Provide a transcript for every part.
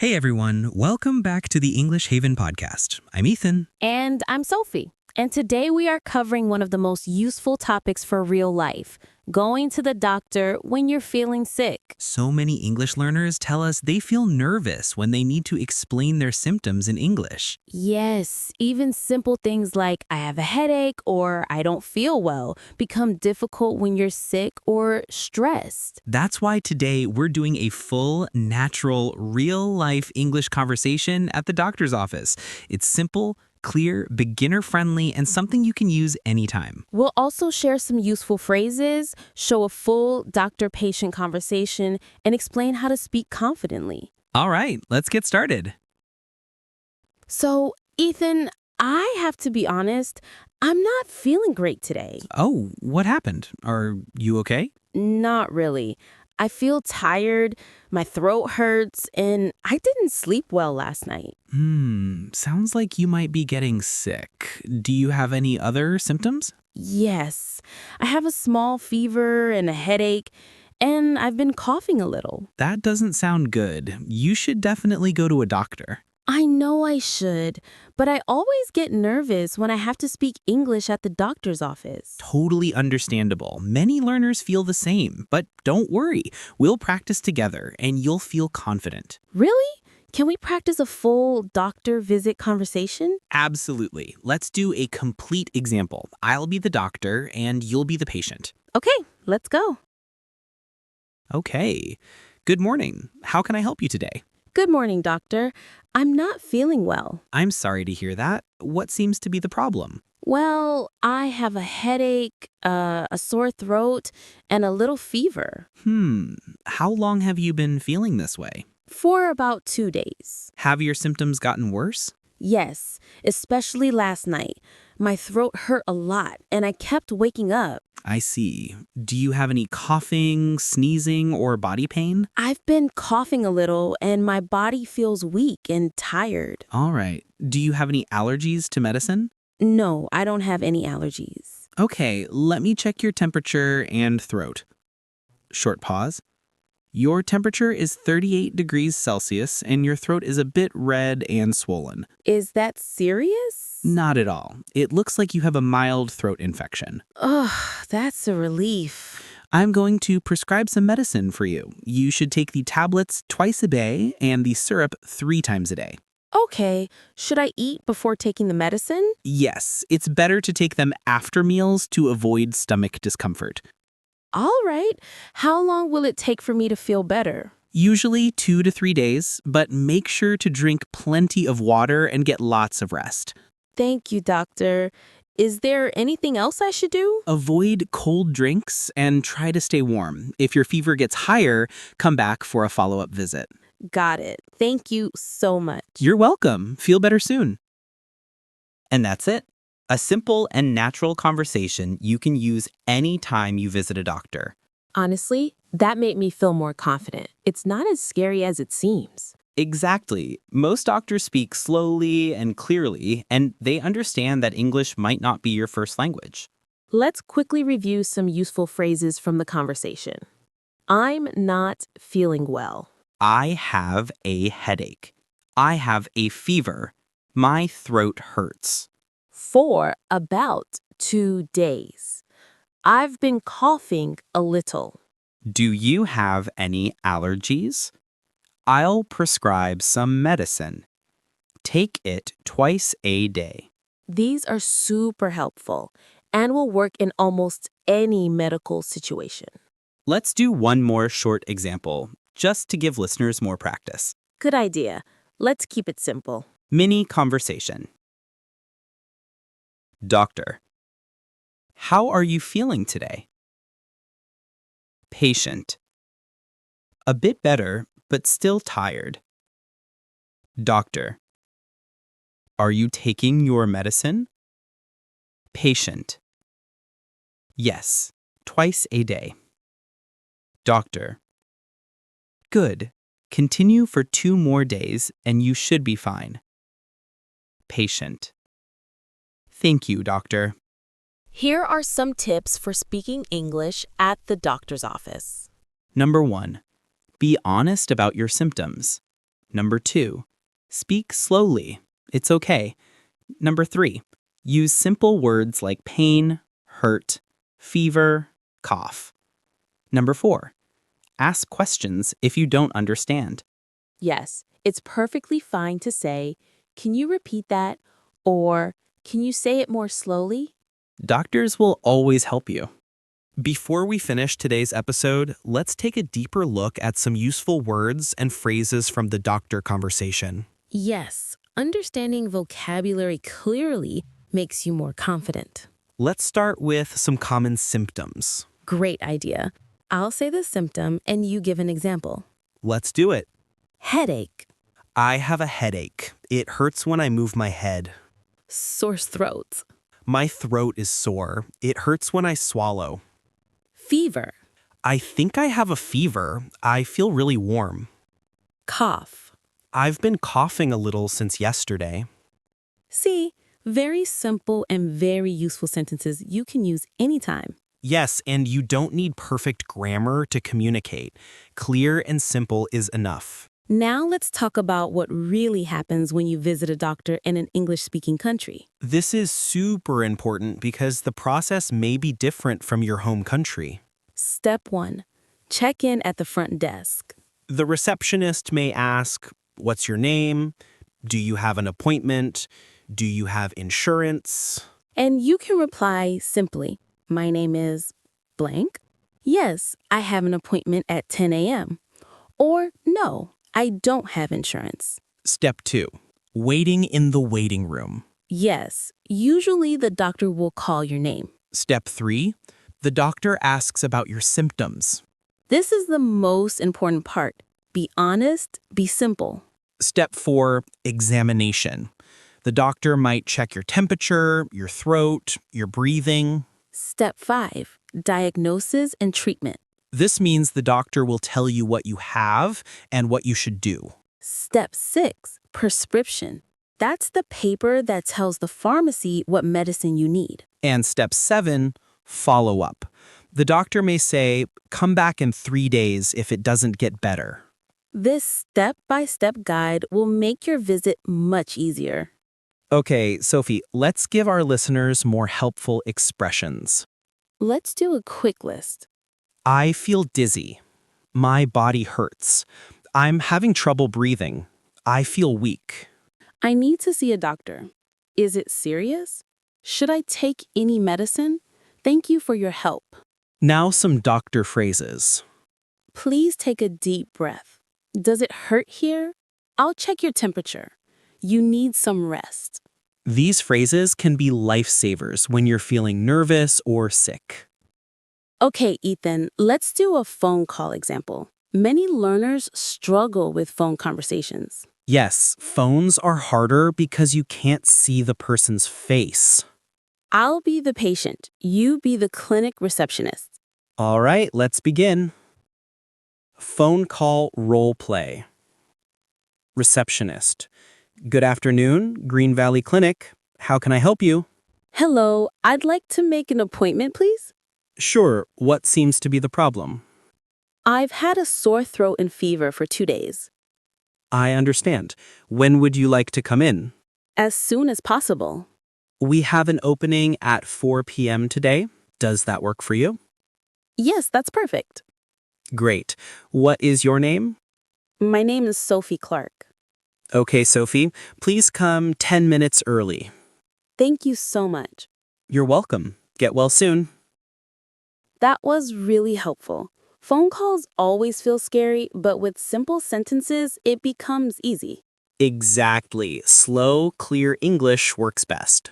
Hey everyone, welcome back to the English Haven podcast. I'm Ethan. And I'm Sophie. And today we are covering one of the most useful topics for real life, going to the doctor when you're feeling sick. So many English learners tell us they feel nervous when they need to explain their symptoms in English. Yes, even simple things like I have a headache or I don't feel well become difficult when you're sick or stressed. That's why today we're doing a full, natural, real-life English conversation at the doctor's office. It's simple, clear, beginner-friendly, and something you can use anytime. We'll also share some useful phrases, show a full doctor-patient conversation, and explain how to speak confidently. All right, let's get started. So, Ethan, I have to be honest, I'm not feeling great today. Oh, what happened? Are you okay? Not really. I feel tired, my throat hurts, and I didn't sleep well last night. Sounds like you might be getting sick. Do you have any other symptoms? Yes, I have a small fever and a headache, and I've been coughing a little. That doesn't sound good. You should definitely go to a doctor. I know I should, but I always get nervous when I have to speak English at the doctor's office. Totally understandable. Many learners feel the same, but don't worry. We'll practice together and you'll feel confident. Really? Can we practice a full doctor visit conversation? Absolutely. Let's do a complete example. I'll be the doctor and you'll be the patient. Okay, let's go. Okay. Good morning. How can I help you today? Good morning, doctor. I'm not feeling well. I'm sorry to hear that. What seems to be the problem? Well, I have a headache, a sore throat, and a little fever. How long have you been feeling this way? For about 2 days. Have your symptoms gotten worse? Yes, especially last night. My throat hurt a lot, and I kept waking up. I see. Do you have any coughing, sneezing, or body pain? I've been coughing a little, and my body feels weak and tired. All right. Do you have any allergies to medicine? No, I don't have any allergies. Okay, let me check your temperature and throat. Short pause. Your temperature is 38 degrees Celsius, and your throat is a bit red and swollen. Is that serious? Not at all. It looks like you have a mild throat infection. Ugh, that's a relief. I'm going to prescribe some medicine for you. You should take the tablets twice a day and the syrup 3 times a day. Okay, should I eat before taking the medicine? Yes, it's better to take them after meals to avoid stomach discomfort. All right. How long will it take for me to feel better? Usually 2 to 3 days, but make sure to drink plenty of water and get lots of rest. Thank you, doctor. Is there anything else I should do? Avoid cold drinks and try to stay warm. If your fever gets higher, come back for a follow-up visit. Got it. Thank you so much. You're welcome. Feel better soon. And that's it. A simple and natural conversation you can use anytime you visit a doctor. Honestly, that made me feel more confident. It's not as scary as it seems. Exactly. Most doctors speak slowly and clearly, and they understand that English might not be your first language. Let's quickly review some useful phrases from the conversation. I'm not feeling well. I have a headache. I have a fever. My throat hurts. For about 2 days. I've been coughing a little. Do you have any allergies? I'll prescribe some medicine. Take it twice a day. These are super helpful and will work in almost any medical situation. Let's do one more short example, just to give listeners more practice. Good idea. Let's keep it simple. Mini conversation. Doctor, how are you feeling today? Patient, a bit better, but still tired. Doctor, are you taking your medicine? Patient, yes, twice a day. Doctor, good. Continue for 2 more days and you should be fine. Patient, thank you, doctor. Here are some tips for speaking English at the doctor's office. Number 1, be honest about your symptoms. Number 2, speak slowly. It's okay. Number 3, use simple words like pain, hurt, fever, cough. Number 4, ask questions if you don't understand. Yes, it's perfectly fine to say, "Can you repeat that?" or "Can you say it more slowly?" Doctors will always help you. Before we finish today's episode, let's take a deeper look at some useful words and phrases from the doctor conversation. Yes, understanding vocabulary clearly makes you more confident. Let's start with some common symptoms. Great idea. I'll say the symptom and you give an example. Let's do it. Headache, I have a headache. It hurts when I move my head. sore throat, My throat is sore. It hurts when I swallow. fever, I think I have a fever. I feel really warm. cough. I've been coughing a little since yesterday. See, very simple and very useful sentences you can use anytime. Yes, and you don't need perfect grammar to communicate. Clear and simple is enough. Now let's talk about what really happens when you visit a doctor in an English-speaking country. This is super important because the process may be different from your home country. Step 1. Check in at the front desk. The receptionist may ask, "What's your name? Do you have an appointment? Do you have insurance?" And you can reply simply, "My name is blank. Yes, I have an appointment at 10 a.m. Or no, I don't have insurance." Step 2. Waiting in the waiting room. Yes, usually the doctor will call your name. Step 3. The doctor asks about your symptoms. This is the most important part. Be honest, be simple. Step 4. Examination. The doctor might check your temperature, your throat, your breathing. Step 5. Diagnosis and treatment. This means the doctor will tell you what you have and what you should do. Step 6. Prescription. That's the paper that tells the pharmacy what medicine you need. And step 7, follow up. The doctor may say, "Come back in 3 days if it doesn't get better." This step-by-step guide will make your visit much easier. Okay, Sophie, let's give our listeners more helpful expressions. Let's do a quick list. I feel dizzy. My body hurts. I'm having trouble breathing. I feel weak. I need to see a doctor. Is it serious? Should I take any medicine? Thank you for your help. Now some doctor phrases. Please take a deep breath. Does it hurt here? I'll check your temperature. You need some rest. These phrases can be lifesavers when you're feeling nervous or sick. Okay, Ethan, let's do a phone call example. Many learners struggle with phone conversations. Yes, phones are harder because you can't see the person's face. I'll be the patient. You be the clinic receptionist. All right, let's begin. Phone call role play. Receptionist. Good afternoon, Green Valley Clinic. How can I help you? Hello, I'd like to make an appointment, please. Sure, what seems to be the problem? I've had a sore throat and fever for 2 days. I understand. When would you like to come in? As soon as possible. We have an opening at 4 p.m. today. Does that work for you? Yes, that's perfect. Great. What is your name? My name is Sophie Clark. Okay, Sophie, please come 10 minutes early. Thank you so much. You're welcome. Get well soon. That was really helpful. Phone calls always feel scary, but with simple sentences, it becomes easy. Exactly. Slow, clear English works best.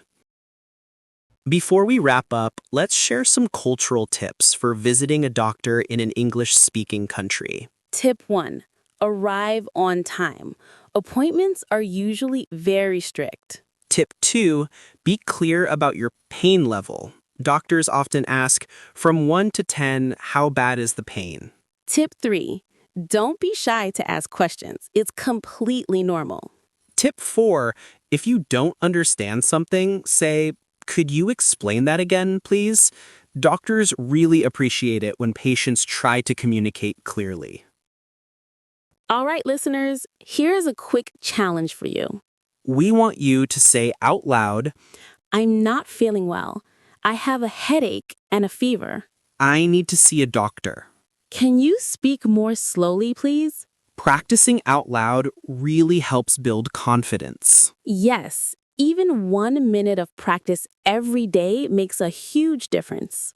Before we wrap up, let's share some cultural tips for visiting a doctor in an English-speaking country. Tip 1. Arrive on time. Appointments are usually very strict. Tip 2. Be clear about your pain level. Doctors often ask, from 1 to 10, how bad is the pain? Tip 3. Don't be shy to ask questions. It's completely normal. Tip 4. If you don't understand something, say, "Could you explain that again, please?" Doctors really appreciate it when patients try to communicate clearly. All right, listeners, here's a quick challenge for you. We want you to say out loud, I'm not feeling well. I have a headache and a fever. I need to see a doctor. Can you speak more slowly, please? Practicing out loud really helps build confidence. Yes, even 1 minute of practice every day makes a huge difference.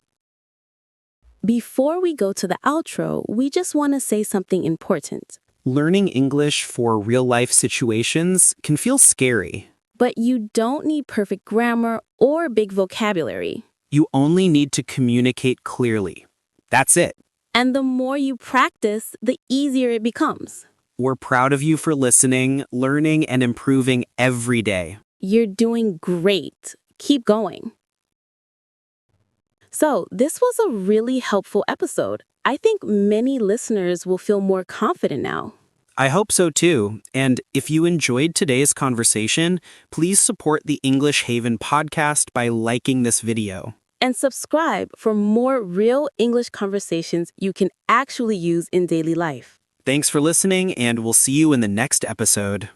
Before we go to the outro, we just want to say something important. Learning English for real-life situations can feel scary. But you don't need perfect grammar or big vocabulary. You only need to communicate clearly. That's it. And the more you practice, the easier it becomes. We're proud of you for listening, learning, and improving every day. You're doing great. Keep going. So, this was a really helpful episode. I think many listeners will feel more confident now. I hope so too. And if you enjoyed today's conversation, please support the English Haven podcast by liking this video. And subscribe for more real English conversations you can actually use in daily life. Thanks for listening, and we'll see you in the next episode.